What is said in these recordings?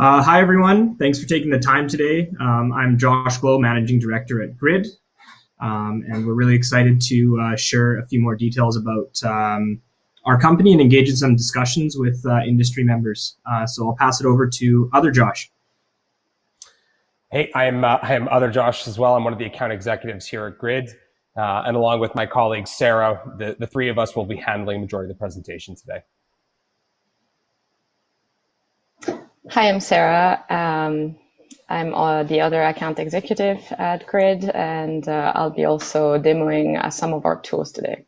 Hi, everyone. Thanks for taking the time today. I'm Josh Glow, Managing Director at Gryd, and we're really excited to share a few more details about our company and engage in some discussions with industry members. So I'll pass it over to other Josh. Hey, I am other Josh as well. I'm one of the account executives here at Gryd, and along with my colleague Sarah, the three of us will be handling the majority of the presentation today. Hi, I'm Sarah. I'm the other account executive at Gryd, and I'll be also demoing some of our tools today.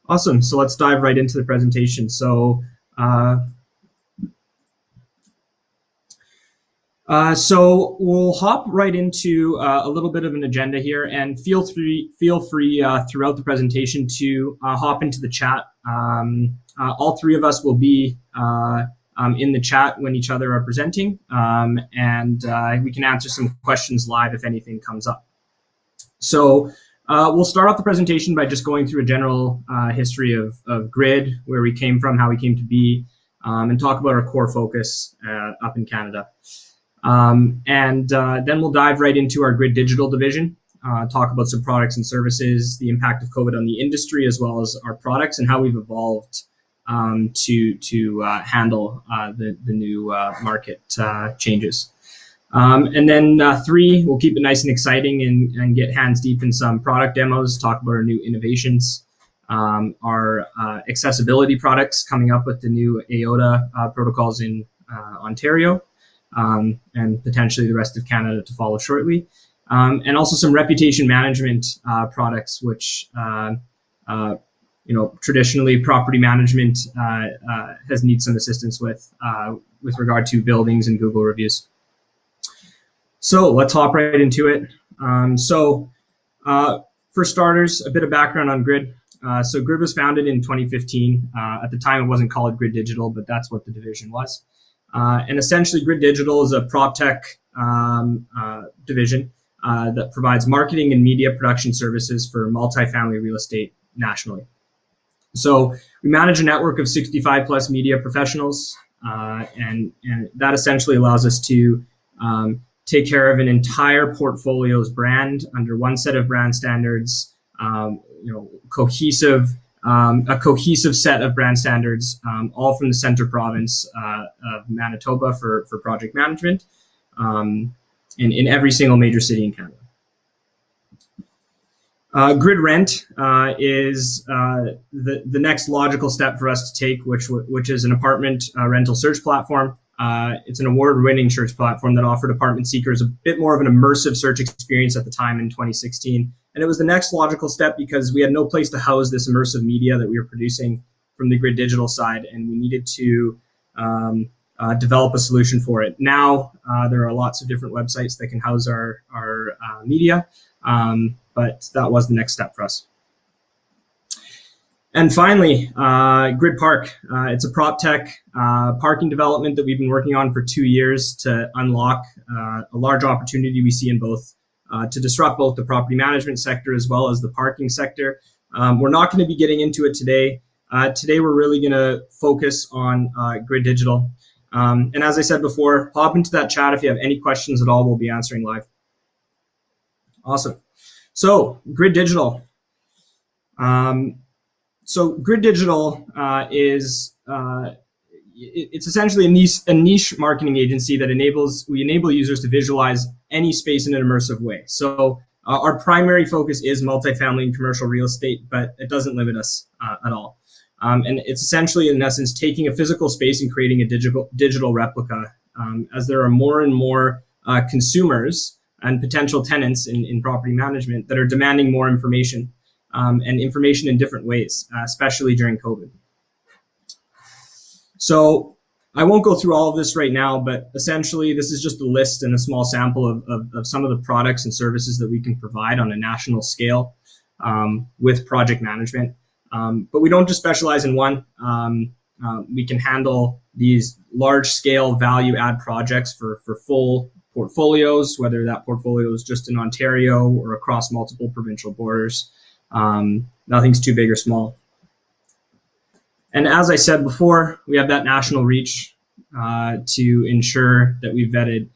Awesome. So let's dive right into the presentation. So we'll hop right into a little bit of an agenda here, and feel free throughout the presentation to hop into the chat. All three of us will be in the chat when each other are presenting, and we can answer some questions live if anything comes up. So we'll start off the presentation by just going through a general history of Gryd, where we came from, how we came to be, and talk about our core focus up in Canada. Then we'll dive right into our Gryd Digital division, talk about some products and services, the impact of COVID on the industry, as well as our products and how we've evolved to handle the new market changes. And then three, we'll keep it nice and exciting and get hands deep in some product demos, talk about our new innovations, our accessibility products coming up with the new AOTA protocols in Ontario, and potentially the rest of Canada to follow shortly. And also some reputation management products, which traditionally property management has needed some assistance with regard to buildings and Google reviews. So let's hop right into it. For starters, a bit of background on Gryd. So Gryd was founded in 2015. At the time, it wasn't called Gryd Digital, but that's what the division was. And essentially, Gryd Digital is a prop tech division that provides marketing and media production services for multifamily real estate nationally. So we manage a network of 65 plus media professionals, and that essentially allows us to take care of an entire portfolio's brand under one set of brand standards, a cohesive set of brand standards, all from the center province of Manitoba for project management, in every single major city in Canada. Gryd Rent is the next logical step for us to take, which is an apartment rental search platform. It's an award-winning search platform that offered apartment seekers a bit more of an immersive search experience at the time in 2016. And it was the next logical step because we had no place to house this immersive media that we were producing from the Gryd Digital side, and we needed to develop a solution for it. Now, there are lots of different websites that can house our media, but that was the next step for us. And finally, Gryd Park. It's a prop tech parking development that we've been working on for 2 years to unlock a large opportunity we see in both, to disrupt both the property management sector as well as the parking sector. We're not going to be getting into it today. Today, we're really going to focus on Gryd Digital. And as I said before, hop into that chat if you have any questions at all. We'll be answering live. Awesome. So Gryd Digital. So Gryd Digital is it's essentially a niche marketing agency that we enable users to visualize any space in an immersive way. So our primary focus is multifamily and commercial real estate, but it doesn't limit us at all. And it's essentially, in essence, taking a physical space and creating a digital replica, as there are more and more consumers and potential tenants in property management that are demanding more information, and information in different ways, especially during COVID. So I won't go through all of this right now, but essentially this is just a list and a small sample of some of the products and services that we can provide on a national scale with project management. But we don't just specialize in one. We can handle these large scale value add projects for full portfolios, whether that portfolio is just in Ontario or across multiple provincial borders. Nothing's too big or small. And as I said before, we have that national reach. to ensure that we've vetted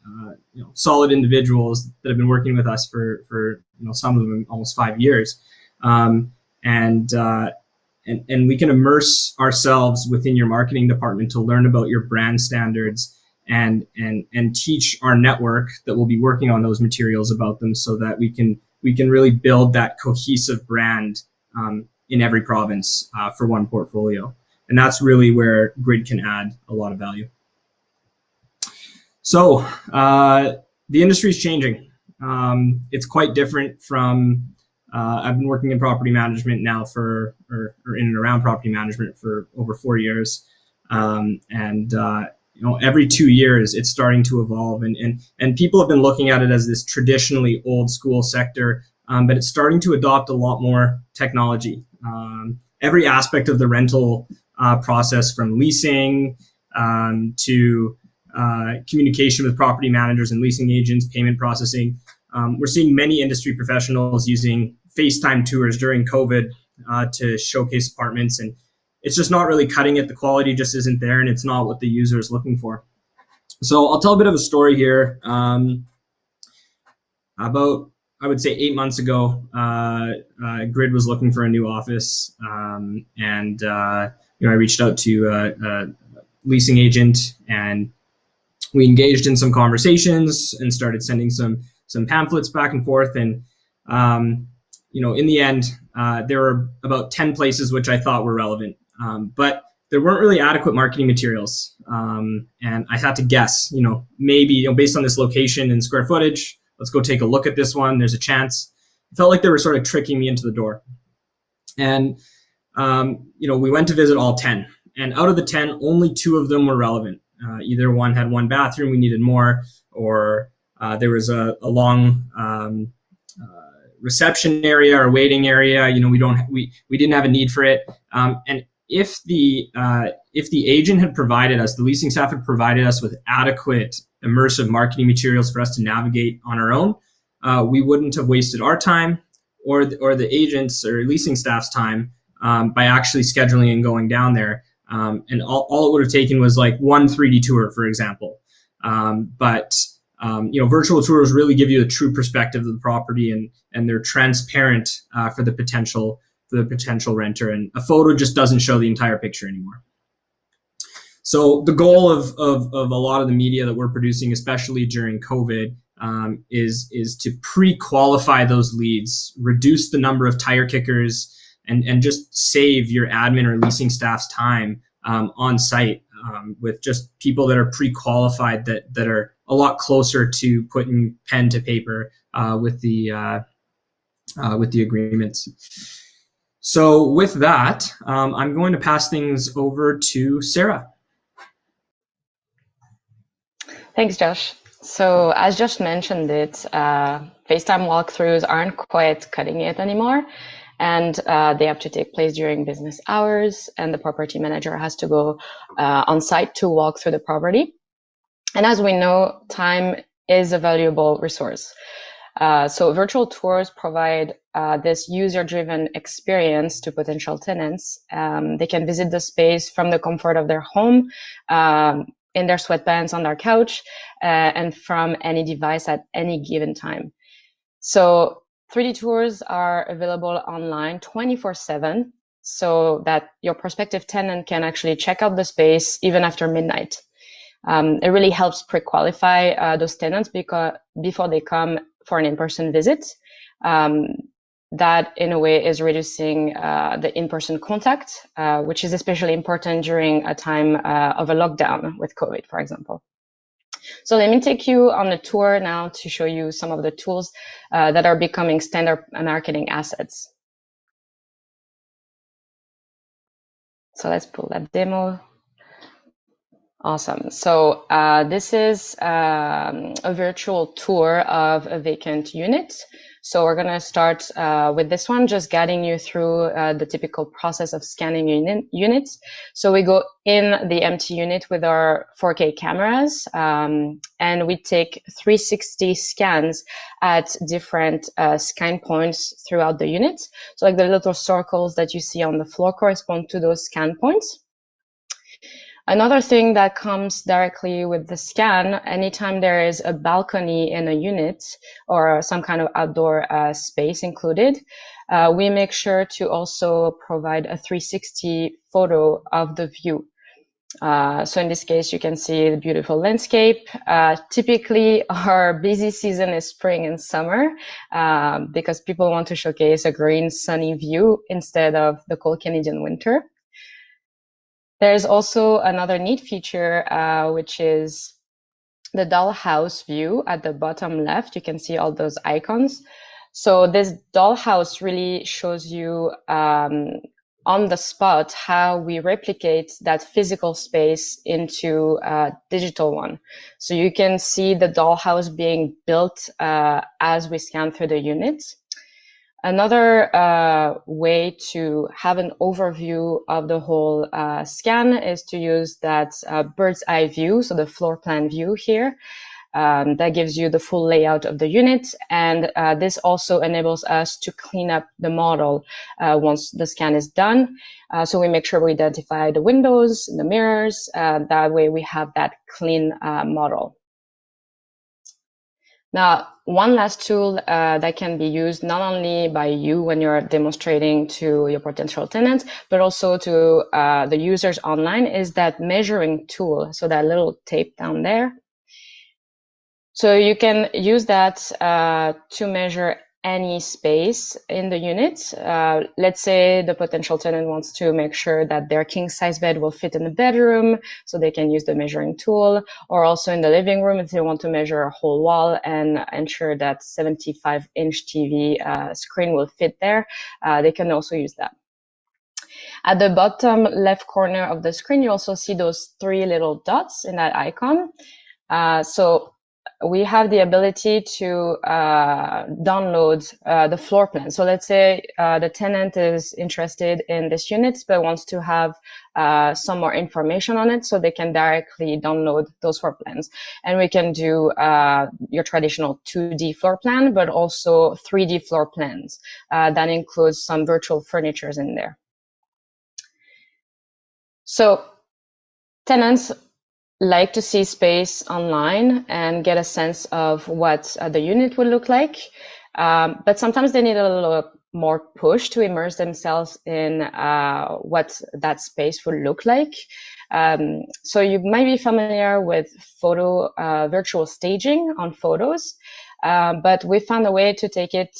solid individuals that have been working with us for some of them almost 5 years, and we can immerse ourselves within your marketing department to learn about your brand standards and teach our network that will be working on those materials about them, so that we can really build that cohesive brand in every province for one portfolio. And that's really where Gryd can add a lot of value. So the industry is changing. It's quite different from, I've been working in property management now or in and around property management for over 4 years. Every 2 years it's starting to evolve, and people have been looking at it as this traditionally old school sector, but it's starting to adopt a lot more technology. Every aspect of the rental process, from leasing to communication with property managers and leasing agents, payment processing. We're seeing many industry professionals using FaceTime tours during COVID to showcase apartments, and it's just not really cutting it. The quality just isn't there, and it's not what the user is looking for. So I'll tell a bit of a story here. About, I would say, 8 months ago, Gryd was looking for a new office, and I reached out to a leasing agent, and we engaged in some conversations and started sending some pamphlets back and forth. And in the end, there were about 10 places which I thought were relevant, but there weren't really adequate marketing materials. And I had to guess, maybe based on this location and square footage, let's go take a look at this one. There's a chance. It felt like they were sort of tricking me into the door. And we went to visit all 10, and out of the 10, only 2 of them were relevant. Either one had 1 bathroom, we needed more, or there was a long reception area or waiting area. We didn't have a need for it. And if the agent had provided us, the leasing staff had provided us with adequate immersive marketing materials for us to navigate on our own, we wouldn't have wasted our time or the agents or leasing staff's time by actually scheduling and going down there. And all it would have taken was like one 3D tour, for example. But virtual tours really give you a true perspective of the property, and they're transparent for the potential renter. And a photo just doesn't show the entire picture anymore. So the goal of a lot of the media that we're producing, especially during COVID, is to pre-qualify those leads, reduce the number of tire kickers, and just save your admin or leasing staff's time on site with just people that are pre-qualified, that are a lot closer to putting pen to paper with the agreements. So with that, I'm going to pass things over to Sarah. Thanks, Josh. So as Josh mentioned it, FaceTime walkthroughs aren't quite cutting it anymore. And they have to take place during business hours, and the property manager has to go on site to walk through the property. And as we know, time is a valuable resource. So virtual tours provide this user-driven experience to potential tenants. They can visit the space from the comfort of their home, in their sweatpants on their couch, and from any device at any given time. So 3D tours are available online 24/7, so that your prospective tenant can actually check out the space even after midnight. It really helps pre-qualify those tenants before they come for an in-person visit. That, in a way, is reducing the in-person contact, which is especially important during a time of a lockdown with COVID, for example. So let me take you on a tour now to show you some of the tools that are becoming standard marketing assets. So let's pull that demo. Awesome. So this is a virtual tour of a vacant unit. So we're going to start with this one, just guiding you through the typical process of scanning units. So we go in the empty unit with our 4K cameras, and we take 360 scans at different scan points throughout the unit. So like the little circles that you see on the floor correspond to those scan points. Another thing that comes directly with the scan, anytime there is a balcony in a unit or some kind of outdoor space included, we make sure to also provide a 360 photo of the view. So in this case, you can see the beautiful landscape. Typically, our busy season is spring and summer because people want to showcase a green, sunny view instead of the cold Canadian winter. There's also another neat feature, which is the dollhouse view at the bottom left. You can see all those icons. So this dollhouse really shows you on the spot how we replicate that physical space into a digital one. So you can see the dollhouse being built as we scan through the unit. Another way to have an overview of the whole scan is to use that bird's eye view, so the floor plan view here. That gives you the full layout of the unit, and this also enables us to clean up the model once the scan is done. So we make sure we identify the windows, the mirrors, that way we have that clean model. Now, one last tool that can be used not only by you when you're demonstrating to your potential tenants, but also to the users online is that measuring tool. So that little tape down there. So you can use that to measure any space in the unit. Let's say the potential tenant wants to make sure that their king size bed will fit in the bedroom, so they can use the measuring tool, or also in the living room if they want to measure a whole wall and ensure that 75-inch TV screen will fit there, they can also use that. At the bottom left corner of the screen, you also see those 3 little dots in that icon. So we have the ability to download the floor plan. So let's say the tenant is interested in this unit, but wants to have some more information on it, so they can directly download those floor plans. And we can do your traditional 2D floor plan, but also 3D floor plans. That includes some virtual furnitures in there. So tenants like to see space online and get a sense of what the unit would look like. But sometimes they need a little more push to immerse themselves in what that space would look like. So you might be familiar with photo virtual staging on photos, but we found a way to take it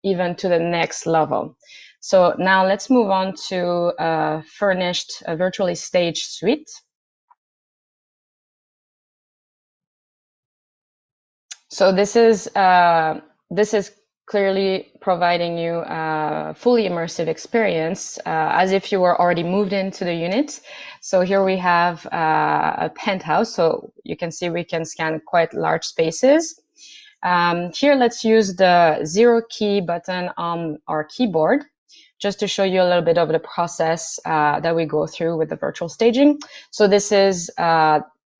even to the next level. So now let's move on to a furnished virtually staged suite. So this is clearly providing you a fully immersive experience as if you were already moved into the unit. So here we have a penthouse. So you can see we can scan quite large spaces. Here, let's use the 0 key button on our keyboard just to show you a little bit of the process that we go through with the virtual staging. So this is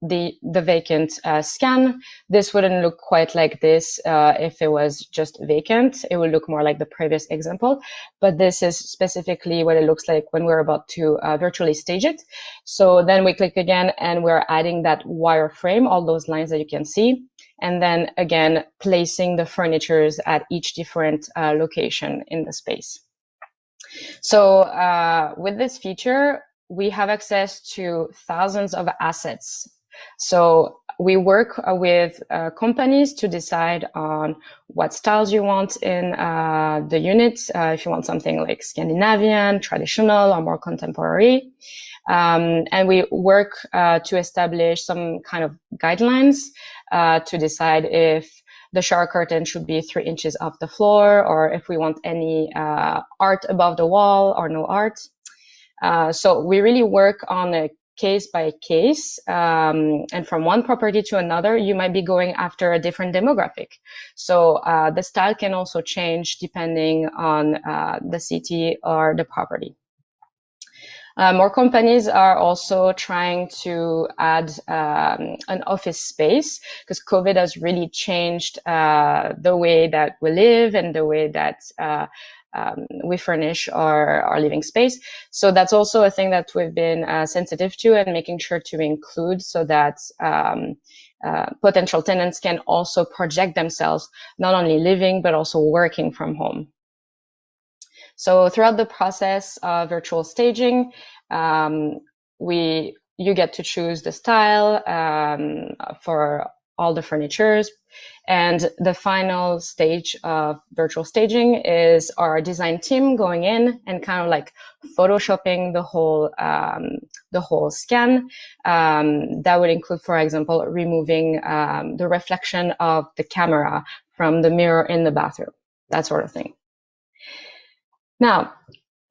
the vacant scan. This wouldn't look quite like this if it was just vacant. It would look more like the previous example, but this is specifically what it looks like when we're about to virtually stage it. So then we click again and we're adding that wireframe, all those lines that you can see, and then again placing the furnitures at each different location in the space. So with this feature, we have access to thousands of assets. So we work with companies to decide on what styles you want in the units. If you want something like Scandinavian, traditional, or more contemporary. And we work to establish some kind of guidelines to decide if the shower curtain should be 3 inches off the floor, or if we want any art above the wall or no art. So we really work on a case by case, and from one property to another, you might be going after a different demographic. So the style can also change depending on the city or the property. More companies are also trying to add an office space because COVID has really changed the way that we live and the way that we furnish our living space. So that's also a thing that we've been sensitive to and making sure to include, so that potential tenants can also project themselves not only living but also working from home. So throughout the process of virtual staging, you get to choose the style for all the furnitures. And the final stage of virtual staging is our design team going in and kind of like photoshopping the whole scan. That would include, for example, removing the reflection of the camera from the mirror in the bathroom, that sort of thing. Now,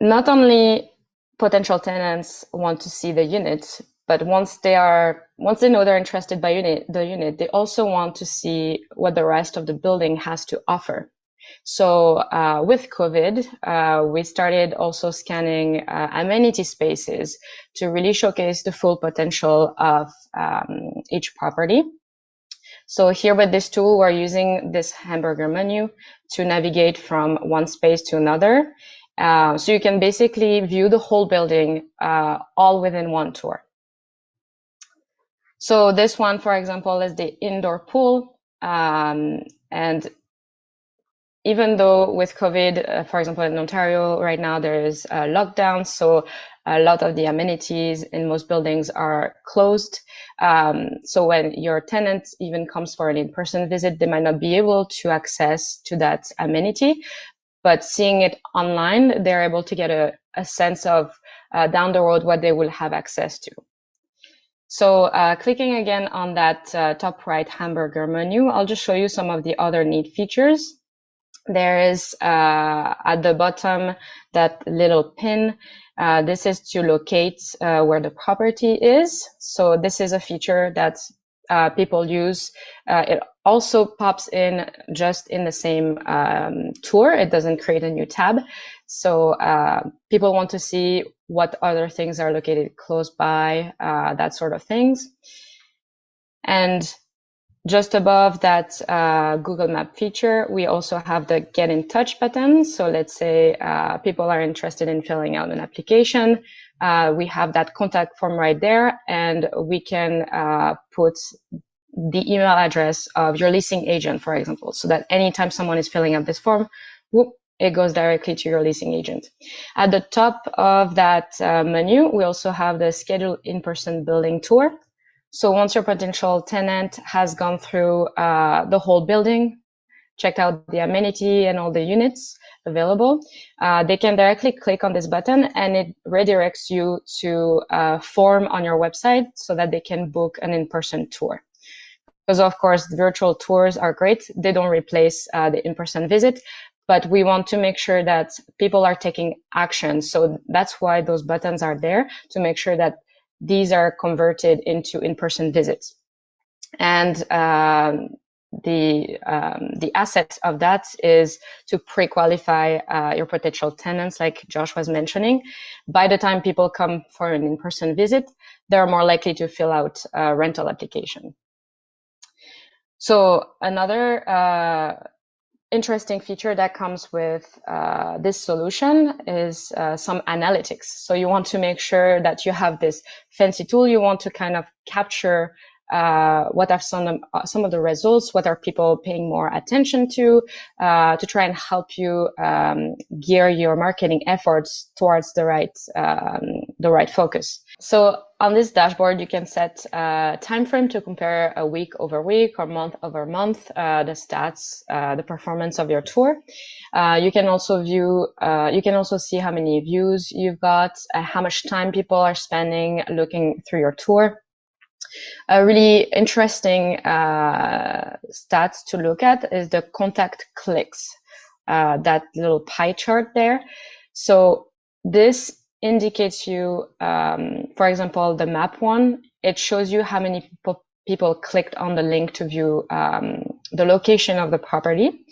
not only potential tenants want to see the unit, but once they know they're interested by the unit, they also want to see what the rest of the building has to offer. So with COVID, we started also scanning amenity spaces to really showcase the full potential of each property. So here with this tool, we're using this hamburger menu to navigate from one space to another. So you can basically view the whole building all within one tour. So this one, for example, is the indoor pool. And even though with COVID, for example, in Ontario right now, there is a lockdown. So a lot of the amenities in most buildings are closed. So when your tenant even comes for an in-person visit, they might not be able to access to that amenity. But seeing it online, they're able to get a sense of down the road what they will have access to. So clicking again on that top right hamburger menu, I'll just show you some of the other neat features. There is at the bottom that little pin. This is to locate where the property is. So this is a feature that people use. It also pops in just in the same tour. It doesn't create a new tab. So people want to see what other things are located close by, that sort of things. And just above that Google Map feature, we also have the Get in Touch button. So let's say people are interested in filling out an application. We have that contact form right there, and we can put the email address of your leasing agent, for example, so that anytime someone is filling out this form, whoop, it goes directly to your leasing agent. At the top of that menu, we also have the Schedule in-person building tour. So once your potential tenant has gone through the whole building, checked out the amenity and all the units available, they can directly click on this button and it redirects you to a form on your website so that they can book an in-person tour. Because of course, the virtual tours are great. They don't replace the in-person visit, but we want to make sure that people are taking action. So that's why those buttons are there, to make sure that these are converted into in-person visits. And the asset of that is to pre-qualify your potential tenants, like Josh was mentioning. By the time people come for an in-person visit, they're more likely to fill out a rental application. So another interesting feature that comes with this solution is some analytics. So you want to make sure that you have this fancy tool. You want to kind of capture what are some of the results, what are people paying more attention to try and help you gear your marketing efforts towards the right focus. So on this dashboard, you can set a time frame to compare a week over week or month over month, the stats, the performance of your tour. You can also see how many views you've got, how much time people are spending looking through your tour. A really interesting stats to look at is the contact clicks, that little pie chart there. So this indicates you, for example, the map one, it shows you how many people clicked on the link to view the location of the property.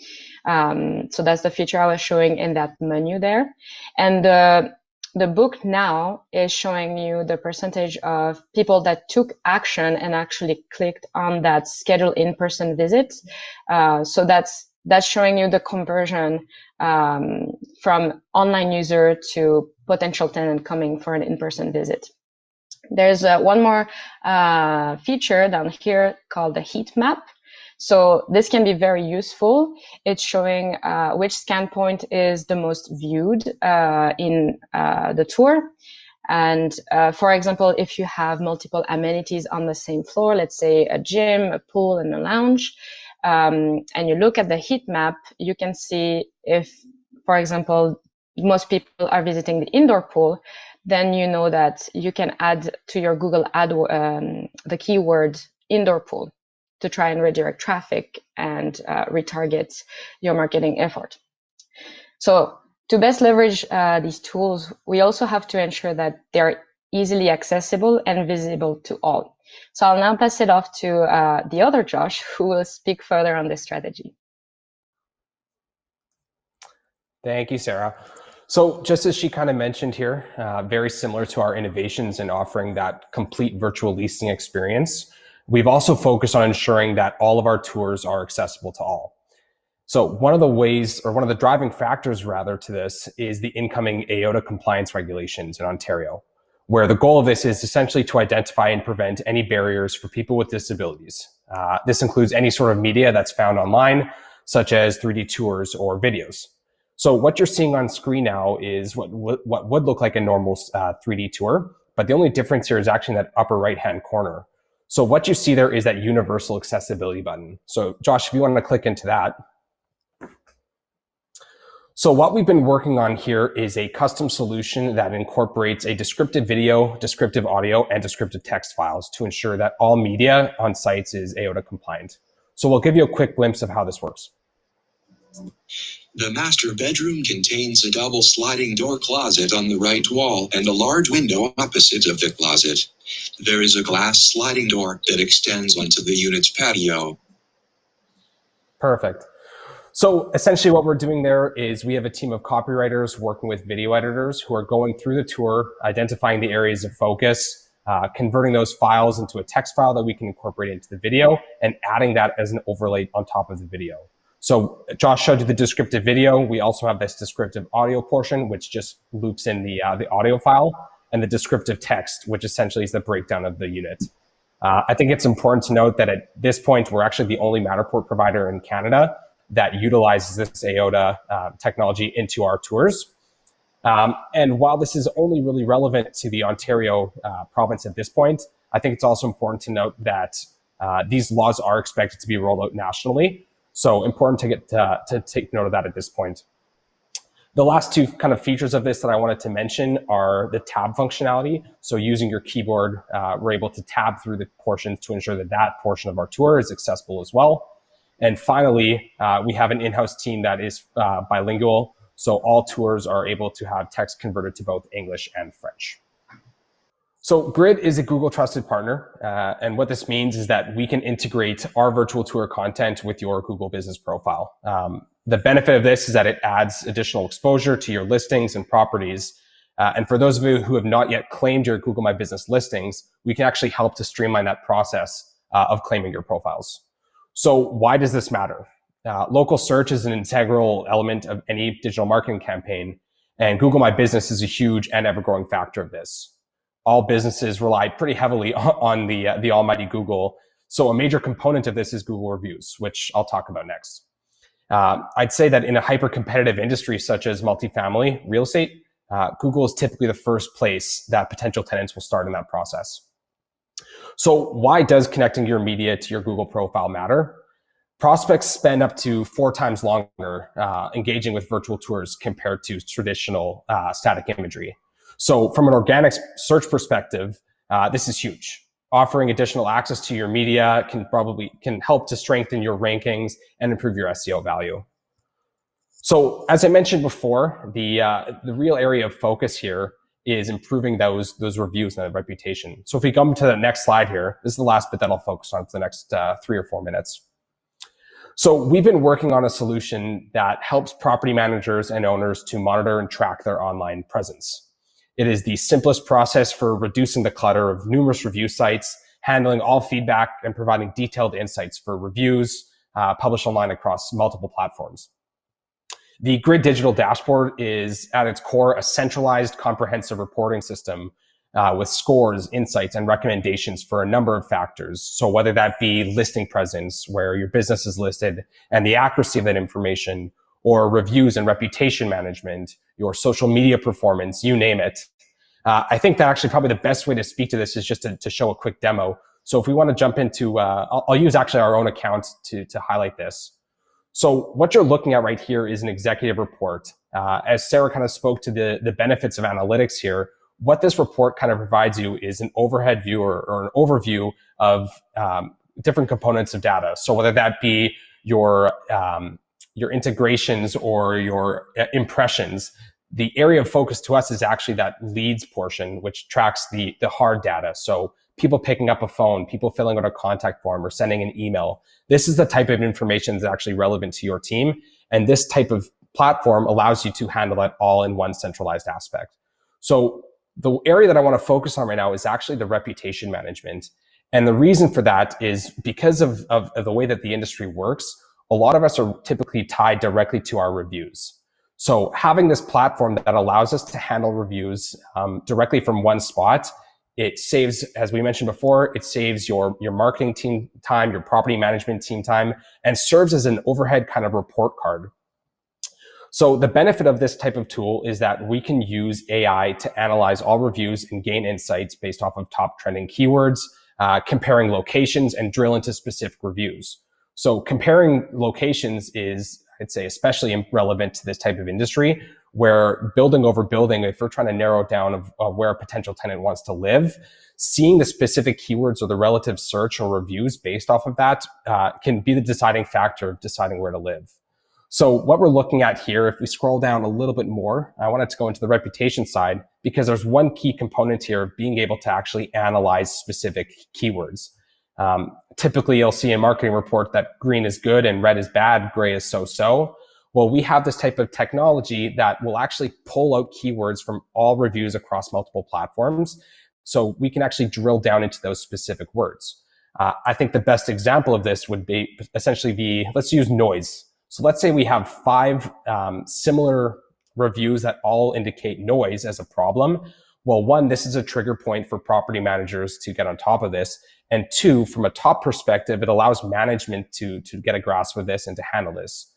So that's the feature I was showing in that menu there. And the book now is showing you the percentage of people that took action and actually clicked on that schedule in-person visit. So that's that's showing you the conversion from online user to potential tenant coming for an in-person visit. There's one more feature down here called the heat map. So this can be very useful. It's showing which scan point is the most viewed in the tour. And for example, if you have multiple amenities on the same floor, let's say a gym, a pool, and a lounge, and you look at the heat map, you can see if, for example, most people are visiting the indoor pool, then you know that you can add to your Google ad the keyword indoor pool to try and redirect traffic and retarget your marketing effort. So to best leverage these tools, we also have to ensure that they're easily accessible and visible to all. So I'll now pass it off to the other Josh, who will speak further on this strategy. Thank you, Sarah. So just as she kind of mentioned here, very similar to our innovations in offering that complete virtual leasing experience, we've also focused on ensuring that all of our tours are accessible to all. So one of the ways, or one of the driving factors rather to this, is the incoming AOTA compliance regulations in Ontario, where the goal of this is essentially to identify and prevent any barriers for people with disabilities. This includes any sort of media that's found online, such as 3D tours or videos. So what you're seeing on screen now is what would look like a normal 3D tour, but the only difference here is actually in that upper right-hand corner. So what you see there is that universal accessibility button. So Josh, if you want to click into that. So what we've been working on here is a custom solution that incorporates a descriptive video, descriptive audio, and descriptive text files to ensure that all media on sites is AOTA compliant. So we'll give you a quick glimpse of how this works. The master bedroom contains a double sliding door closet on the right wall and a large window opposite of the closet. There is a glass sliding door that extends onto the unit's patio. Perfect. So essentially what we're doing there is we have a team of copywriters working with video editors who are going through the tour, identifying the areas of focus, converting those files into a text file that we can incorporate into the video, and adding that as an overlay on top of the video. So Josh showed you the descriptive video. We also have this descriptive audio portion, which just loops in the audio file, and the descriptive text, which essentially is the breakdown of the unit. I think it's important to note that at this point, we're actually the only Matterport provider in Canada that utilizes this AOTA technology into our tours. And while this is only really relevant to the Ontario province at this point, I think it's also important to note that these laws are expected to be rolled out nationally. So important to get to take note of that at this point. The last two kind of features of this that I wanted to mention are the tab functionality. So using your keyboard, we're able to tab through the portions to ensure that that portion of our tour is accessible as well. And finally, we have an in-house team that is bilingual. So all tours are able to have text converted to both English and French. So Gryd is a Google trusted partner. And what this means is that we can integrate our virtual tour content with your Google business profile. The benefit of this is that it adds additional exposure to your listings and properties. And for those of you who have not yet claimed your Google My Business listings, we can actually help to streamline that process of claiming your profiles. So why does this matter? Local search is an integral element of any digital marketing campaign, and Google My Business is a huge and ever-growing factor of this. All businesses rely pretty heavily on the almighty Google. So a major component of this is Google reviews, which I'll talk about next. I'd say that in a hyper-competitive industry such as multifamily real estate, Google is typically the first place that potential tenants will start in that process. So why does connecting your media to your Google profile matter? Prospects spend up to 4 times longer engaging with virtual tours compared to traditional static imagery. So from an organic search perspective, this is huge. Offering additional access to your media can help to strengthen your rankings and improve your SEO value. So as I mentioned before, the real area of focus here is improving those reviews and that reputation. So if we come to the next slide here, this is the last bit that I'll focus on for the next 3 or 4 minutes. So we've been working on a solution that helps property managers and owners to monitor and track their online presence. It is the simplest process for reducing the clutter of numerous review sites, handling all feedback, and providing detailed insights for reviews, published online across multiple platforms. The Gryd Digital Dashboard is at its core a centralized comprehensive reporting system with scores, insights, and recommendations for a number of factors. So whether that be listing presence, where your business is listed, and the accuracy of that information, or reviews and reputation management, your social media performance, you name it. I think that actually probably the best way to speak to this is just to show a quick demo. So if we want to jump into, I'll use actually our own account to highlight this. So what you're looking at right here is an executive report. As Sarah kind of spoke to the benefits of analytics here, what this report kind of provides you is an overhead view or an overview of different components of data. So whether that be your integrations or your impressions, the area of focus to us is actually that leads portion, which tracks the hard data. So people picking up a phone, people filling out a contact form or sending an email. This is the type of information that's actually relevant to your team. And this type of platform allows you to handle it all in one centralized aspect. So the area that I want to focus on right now is actually the reputation management. And the reason for that is because of the way that the industry works, a lot of us are typically tied directly to our reviews. So having this platform that allows us to handle reviews directly from one spot, it saves, as we mentioned before, it saves your marketing team time, your property management team time, and serves as an overhead kind of report card. So the benefit of this type of tool is that we can use AI to analyze all reviews and gain insights based off of top trending keywords, comparing locations, and drill into specific reviews. So comparing locations is, I'd say, especially relevant to this type of industry, where building over building, if we're trying to narrow down of where a potential tenant wants to live, seeing the specific keywords or the relative search or reviews based off of that can be the deciding factor of deciding where to live. So what we're looking at here, if we scroll down a little bit more, I wanted to go into the reputation side because there's one key component here of being able to actually analyze specific keywords. Typically, you'll see in marketing report that green is good and red is bad, gray is so-so. Well, we have this type of technology that will actually pull out keywords from all reviews across multiple platforms. So we can actually drill down into those specific words. I think the best example of this would be essentially let's use noise. So let's say we have 5 similar reviews that all indicate noise as a problem. Well, 1, this is a trigger point for property managers to get on top of this. And 2, from a top perspective, it allows management to get a grasp of this and to handle this.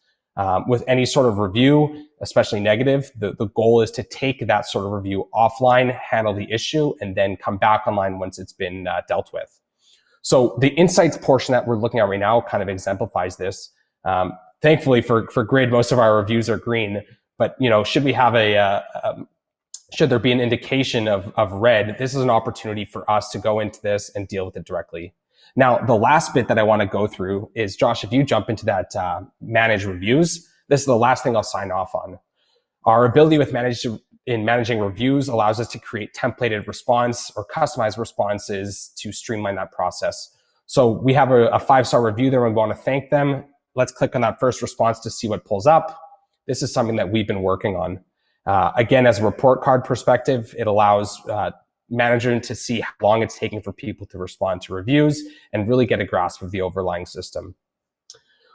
With any sort of review, especially negative, the goal is to take that sort of review offline, handle the issue, and then come back online once it's been dealt with. So the insights portion that we're looking at right now kind of exemplifies this. Thankfully for Gryd, most of our reviews are green, but should we have should there be an indication of red, this is an opportunity for us to go into this and deal with it directly. Now, the last bit that I want to go through is, Josh, if you jump into that manage reviews, this is the last thing I'll sign off on. Our ability with managing reviews allows us to create templated response or customized responses to streamline that process. So we have a 5-star review there and we want to thank them. Let's click on that first response to see what pulls up. This is something that we've been working on. Again, as a report card perspective, it allows management to see how long it's taking for people to respond to reviews and really get a grasp of the overlying system.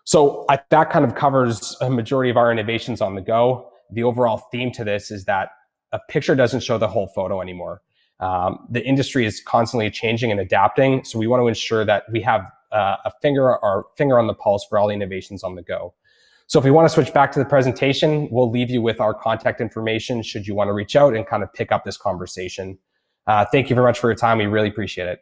So that kind of covers a majority of our innovations on the go. The overall theme to this is that a picture doesn't show the whole photo anymore. The industry is constantly changing and adapting, so we want to ensure that we have a finger on the pulse for all the innovations on the go. So if we want to switch back to the presentation, we'll leave you with our contact information should you want to reach out and kind of pick up this conversation. Thank you very much for your time. We really appreciate it.